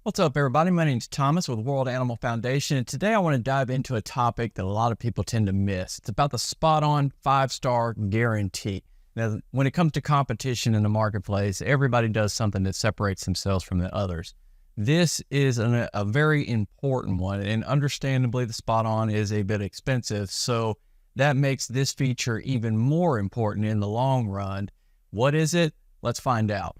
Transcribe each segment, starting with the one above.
What's up, everybody? My name's Thomas with World Animal Foundation, and today I want to dive into a topic that a lot of people tend to miss. It's about the spot-on 5-star guarantee. Now, when it comes to competition in the marketplace, everybody does something that separates themselves from the others. This is a very important one, and understandably, the spot-on is a bit expensive, so that makes this feature even more important in the long run. What is it? Let's find out.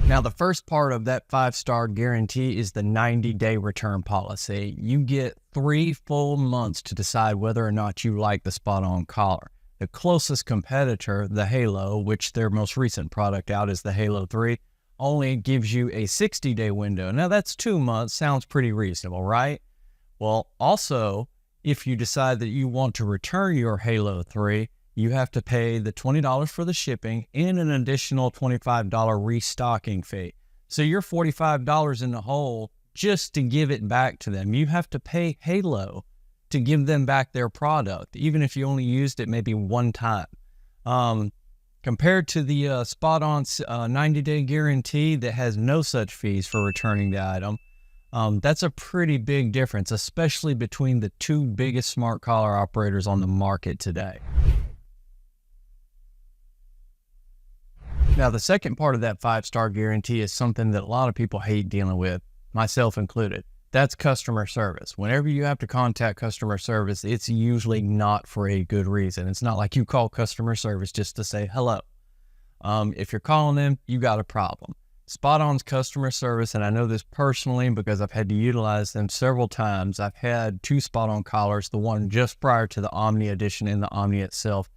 Now, the first part of that 5-star guarantee is the 90-day return policy. You get 3 full months to decide whether or not you like the spot-on collar. The closest competitor, the Halo, which their most recent product out is the Halo 3, only gives you a 60-day window. Now, that's 2 months. Sounds pretty reasonable, right? Well, also, if you decide that you want to return your Halo 3, you have to pay the $20 for the shipping and an additional $25 restocking fee. So you're $45 in the hole just to give it back to them. You have to pay Halo to give them back their product, even if you only used it maybe one time. Compared to the spot-on 90-day guarantee that has no such fees for returning the item, that's a pretty big difference, especially between the two biggest smart collar operators on the market today. Now, the second part of that 5-star guarantee is something that a lot of people hate dealing with, myself included. That's customer service. Whenever you have to contact customer service, it's usually not for a good reason. It's not like you call customer service just to say hello. If you're calling them, you got a problem. Spot-on's customer service, and I know this personally because I've had to utilize them several times. I've had 2 spot-on collars, the one just prior to the Omni edition and the Omni itself,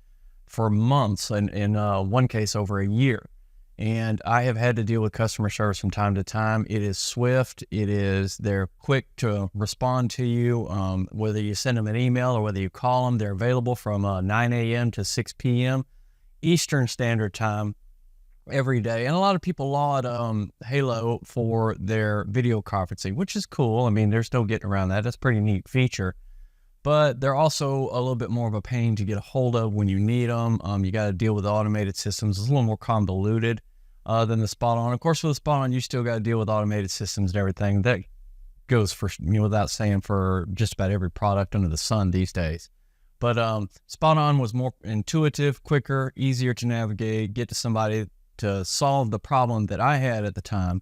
for months, and in one case over a year. And I have had to deal with customer service from time to time. It is swift. They're quick to respond to you. Whether you send them an email or whether you call them, they're available from 9 a.m. to 6 p.m. Eastern Standard Time every day. And a lot of people laud Halo for their video conferencing, which is cool. I mean, there's no getting around that. That's a pretty neat feature. But they're also a little bit more of a pain to get a hold of when you need them. You got to deal with automated systems. It's a little more convoluted than the spot-on. Of course, with the spot-on, you still got to deal with automated systems and everything. That goes for, without saying, for just about every product under the sun these days. But spot-on was more intuitive, quicker, easier to navigate, get to somebody to solve the problem that I had at the time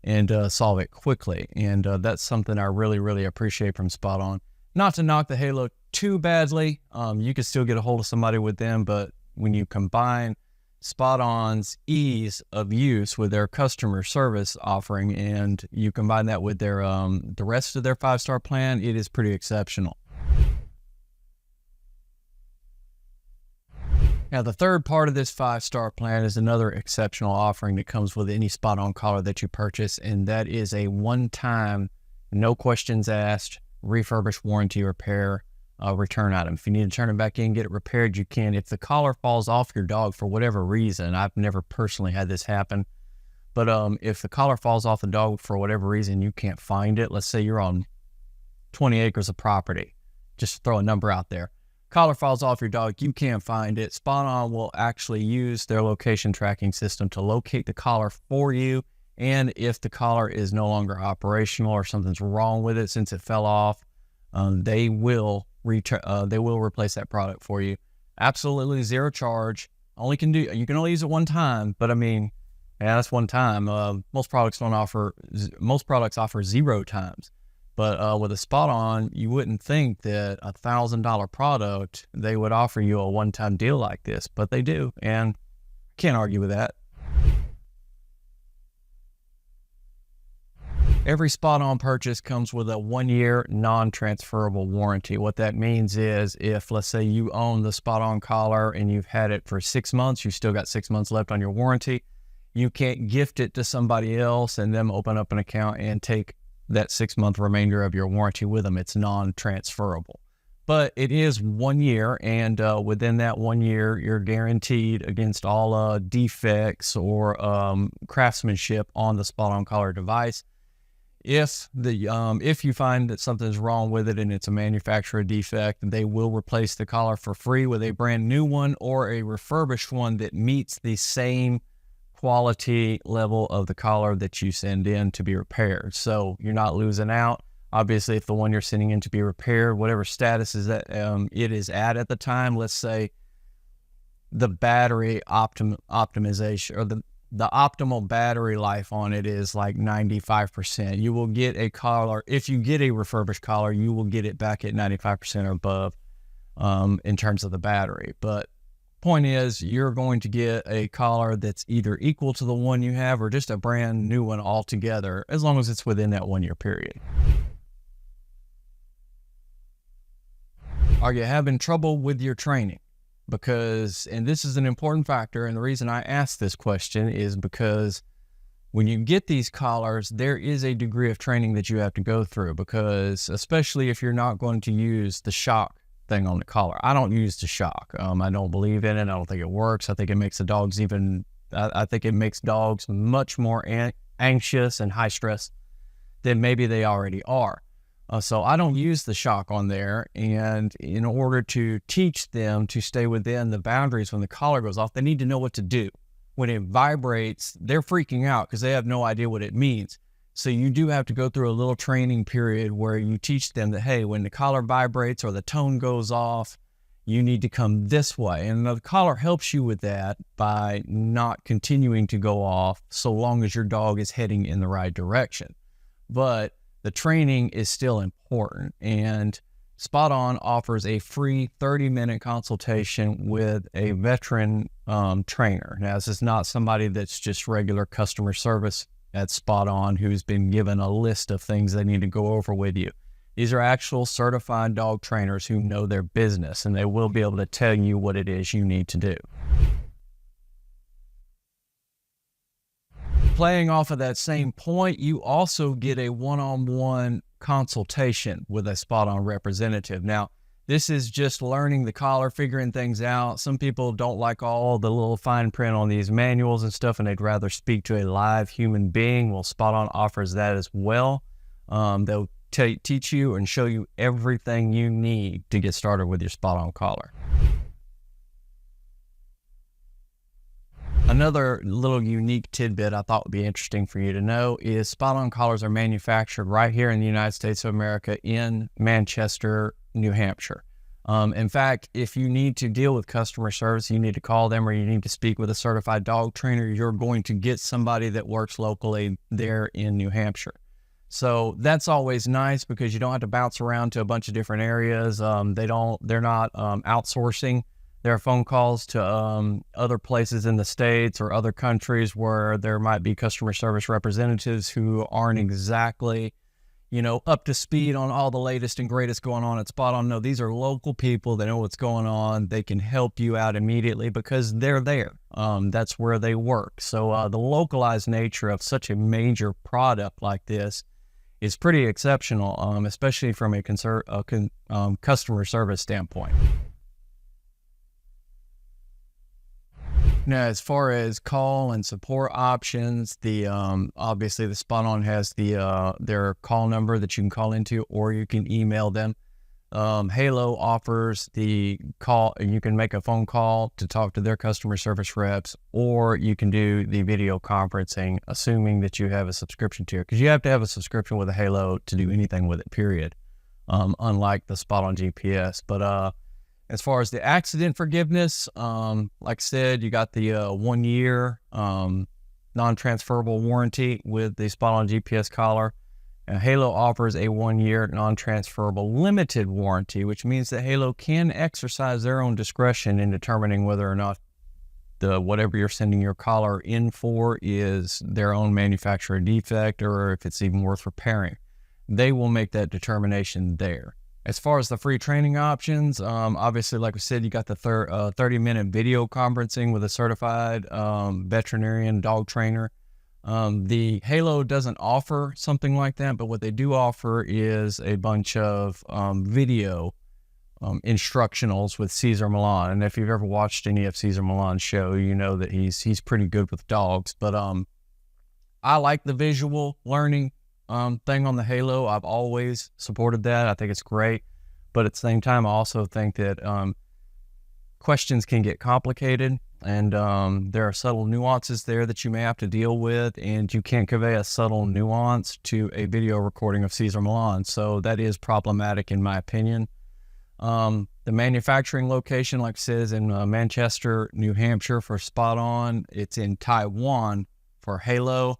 and solve it quickly. And that's something I really, really appreciate from spot-on. Not to knock the Halo too badly, you can still get a hold of somebody with them, but when you combine Spot-on's ease of use with their customer service offering and you combine that with their the rest of their 5-star plan, it is pretty exceptional. Now, the third part of this 5-star plan is another exceptional offering that comes with any spot-on collar that you purchase, and that is a one-time, no questions asked, refurbished warranty repair return item. If you need to turn it back in, get it repaired, you can. If the collar falls off your dog for whatever reason, I've never personally had this happen, but if the collar falls off the dog for whatever reason, you can't find it. Let's say you're on 20 acres of property. Just throw a number out there. Collar falls off your dog, you can't find it. Spot-on will actually use their location tracking system to locate the collar for you. And if the collar is no longer operational or something's wrong with it since it fell off, they will replace that product for you. Absolutely zero charge. You can only use it one time, but I mean, yeah, that's one time. Most products offer 0 times. But with a spot-on, you wouldn't think that $1,000 product, they would offer you a one-time deal like this, but they do, and can't argue with that. Every spot-on purchase comes with a 1-year non-transferable warranty. What that means is if, let's say, you own the spot-on collar and you've had it for 6 months, you still got 6 months left on your warranty, you can't gift it to somebody else and them open up an account and take that 6-month remainder of your warranty with them. It's non-transferable. But it is 1 year, and within that 1 year, you're guaranteed against all defects or craftsmanship on the spot-on collar device. If you find that something's wrong with it and it's a manufacturer defect, they will replace the collar for free with a brand new one or a refurbished one that meets the same quality level of the collar that you send in to be repaired. So you're not losing out. Obviously, if the one you're sending in to be repaired, whatever status is that it is at the time, let's say the battery optimization, or the optimal battery life on it is like 95%. You will get a collar, if you get a refurbished collar, you will get it back at 95% or above in terms of the battery. But point is, you're going to get a collar that's either equal to the one you have or just a brand new one altogether, as long as it's within that 1 year period. Are you having trouble with your training? Because, and this is an important factor, and the reason I ask this question is because when you get these collars, there is a degree of training that you have to go through, because especially if you're not going to use the shock thing on the collar. I don't use the shock. I don't believe in it. I don't think it works. I think it makes the dogs I think it makes dogs much more anxious and high stress than maybe they already are. So I don't use the shock on there, and in order to teach them to stay within the boundaries when the collar goes off, they need to know what to do. When it vibrates, they're freaking out because they have no idea what it means. So you do have to go through a little training period where you teach them that, hey, when the collar vibrates or the tone goes off, you need to come this way. And the collar helps you with that by not continuing to go off so long as your dog is heading in the right direction. But the training is still important, and SpotOn offers a free 30-minute consultation with a veteran trainer. Now, this is not somebody that's just regular customer service at SpotOn who's been given a list of things they need to go over with you. These are actual certified dog trainers who know their business, and they will be able to tell you what it is you need to do. Playing off of that same point, you also get a one-on-one consultation with a SpotOn representative. Now, this is just learning the collar, figuring things out. Some people don't like all the little fine print on these manuals and stuff, and they'd rather speak to a live human being. Well, SpotOn offers that as well. They'll teach you and show you everything you need to get started with your SpotOn collar. Another little unique tidbit I thought would be interesting for you to know is SpotOn collars are manufactured right here in the United States of America in Manchester, New Hampshire. In fact, if you need to deal with customer service, you need to call them, or you need to speak with a certified dog trainer, you're going to get somebody that works locally there in New Hampshire. So that's always nice because you don't have to bounce around to a bunch of different areas. They're not outsourcing their phone calls to other places in the States or other countries where there might be customer service representatives who aren't exactly, up to speed on all the latest and greatest going on at SpotOn. No, these are local people. They know what's going on. They can help you out immediately because they're there. That's where they work. So the localized nature of such a major product like this is pretty exceptional, especially from a customer service standpoint. Now, as far as call and support options, obviously the SpotOn has their call number that you can call into, or you can email them. Halo offers the call, and you can make a phone call to talk to their customer service reps, or you can do the video conferencing, assuming that you have a subscription tier, because you have to have a subscription with a Halo to do anything with it, period. Unlike the SpotOn GPS. But as far as the accident forgiveness, like I said, you got the 1 year non-transferable warranty with the SpotOn GPS collar. Halo offers a 1 year non-transferable limited warranty, which means that Halo can exercise their own discretion in determining whether or not whatever you're sending your collar in for is their own manufacturer defect, or if it's even worth repairing. They will make that determination there. As far as the free training options, obviously, like we said, you got the 30-minute video conferencing with a certified veterinarian dog trainer. The Halo doesn't offer something like that, but what they do offer is a bunch of video instructionals with Cesar Millan. And if you've ever watched any of Cesar Millan's show, you know that he's pretty good with dogs. But I like the visual learning thing on the Halo. I've always supported that. I think it's great. But at the same time, I also think that questions can get complicated. and there are subtle nuances there that you may have to deal with, and you can't convey a subtle nuance to a video recording of Cesar Millan. So that is problematic in my opinion. The manufacturing location, like it says, in Manchester, New Hampshire for SpotOn. It's in Taiwan for Halo.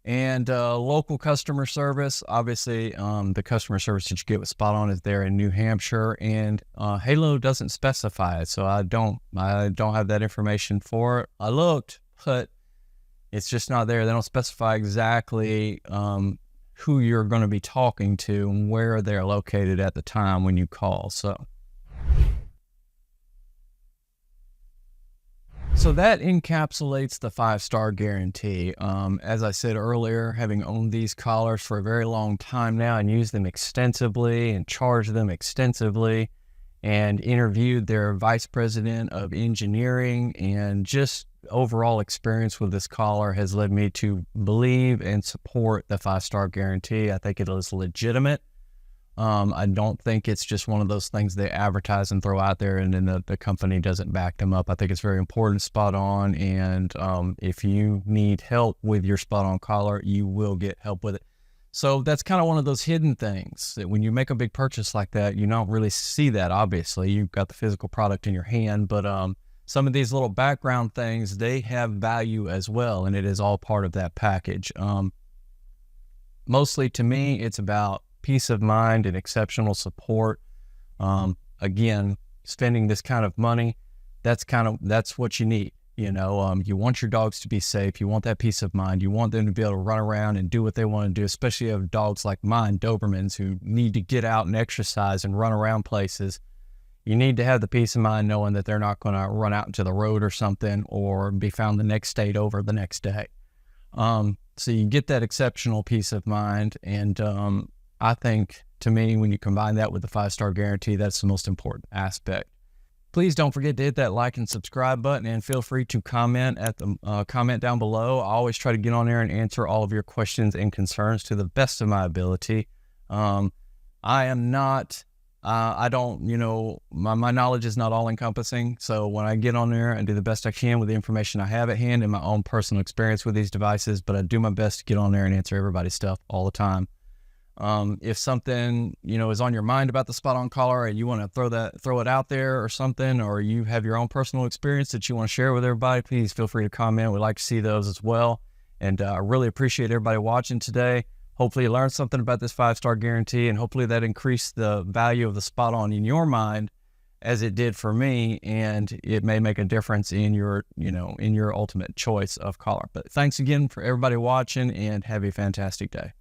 And local customer service, obviously, the customer service that you get with SpotOn is there in New Hampshire, and Halo doesn't specify it, so I don't have that information for it. I looked, but it's just not there. They don't specify exactly who you're going to be talking to and where they're located at the time when you call. So that encapsulates the 5-star guarantee. As I said earlier, having owned these collars for a very long time now and used them extensively and charged them extensively and interviewed their vice president of engineering, and just overall experience with this collar has led me to believe and support the 5-star guarantee. I think it is legitimate. I don't think it's just one of those things they advertise and throw out there and then the company doesn't back them up. I think it's very important, SpotOn, and if you need help with your SpotOn collar, you will get help with it. So that's kind of one of those hidden things that when you make a big purchase like that, you don't really see that. Obviously, you've got the physical product in your hand, but some of these little background things, they have value as well, and it is all part of that package. Mostly to me, it's about peace of mind and exceptional support. Again, spending this kind of money, that's what you need. You know, you want your dogs to be safe. You want that peace of mind. You want them to be able to run around and do what they want to do, especially if dogs like mine, Dobermans, who need to get out and exercise and run around places. You need to have the peace of mind knowing that they're not going to run out into the road or something or be found the next state over the next day. So you get that exceptional peace of mind, and I think, to me, when you combine that with the 5-star guarantee, that's the most important aspect. Please don't forget to hit that like and subscribe button, and feel free to comment at the comment down below. I always try to get on there and answer all of your questions and concerns to the best of my ability. I don't, my knowledge is not all encompassing. So when I get on there, I do the best I can with the information I have at hand and my own personal experience with these devices, but I do my best to get on there and answer everybody's stuff all the time. If something, is on your mind about the SpotOn collar and you want to throw it out there or something, or you have your own personal experience that you want to share with everybody, please feel free to comment. We'd like to see those as well. And I really appreciate everybody watching today. Hopefully you learned something about this 5-star guarantee, and hopefully that increased the value of the SpotOn in your mind as it did for me, and it may make a difference in your, in your ultimate choice of collar. But thanks again for everybody watching, and have a fantastic day.